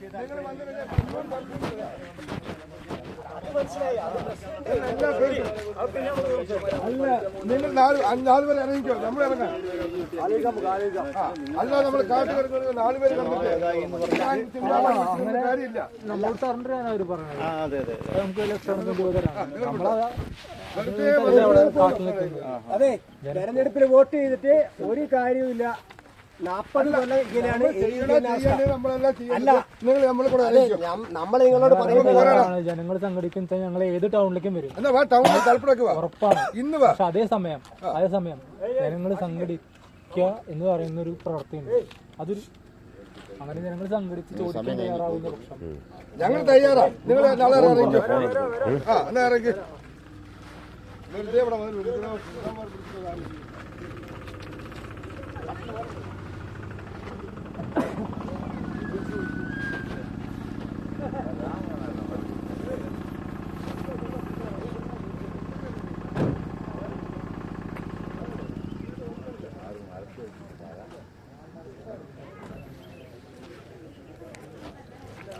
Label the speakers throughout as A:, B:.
A: നിങ്ങൾ 4 പേര് ഇറങ്ങിക്കോ, നമ്മൾ ഇറങ്ങാം. അല്ല നമ്മൾ കാട്ടിൽ 4 പേര് കാര്യമില്ല.
B: അതെ, തെരഞ്ഞെടുപ്പിൽ വോട്ട് ചെയ്തിട്ട് ഒരു കാര്യവുമില്ല. 40 കൊല്ലം ഇങ്ങനെയാണ്. നമ്മൾ നിങ്ങളോട് പറയുന്നത്
C: ജനങ്ങൾ സംഘടിക്കുന്ന ഞങ്ങൾ ഏത് ടൗണിലേക്കും വരും, ഉറപ്പാണ്. പക്ഷെ അതേ സമയം ജനങ്ങൾ സംഘടിക്കുക എന്ന് പറയുന്ന ഒരു പ്രവൃത്തിയുണ്ട്. അതൊരു അങ്ങനെ ജനങ്ങൾ സംഘടിച്ച് ചോദിക്കാൻ തയ്യാറാവുന്ന പക്ഷം
A: ഞങ്ങൾ തയ്യാറാണ്. നിങ്ങൾ നാളെ ഇറങ്ങി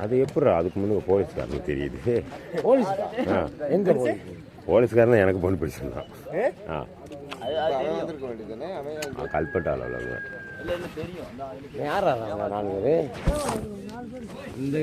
D: அது எப்படி அதுக்கு முன்னே போலீஸ்காரனுக்கு தெரியுது. எங்க போலீஸ்காரன் எனக்கு போன் பேசிருந்தான். கல்பட்டா யாரா 4 பேர் இந்த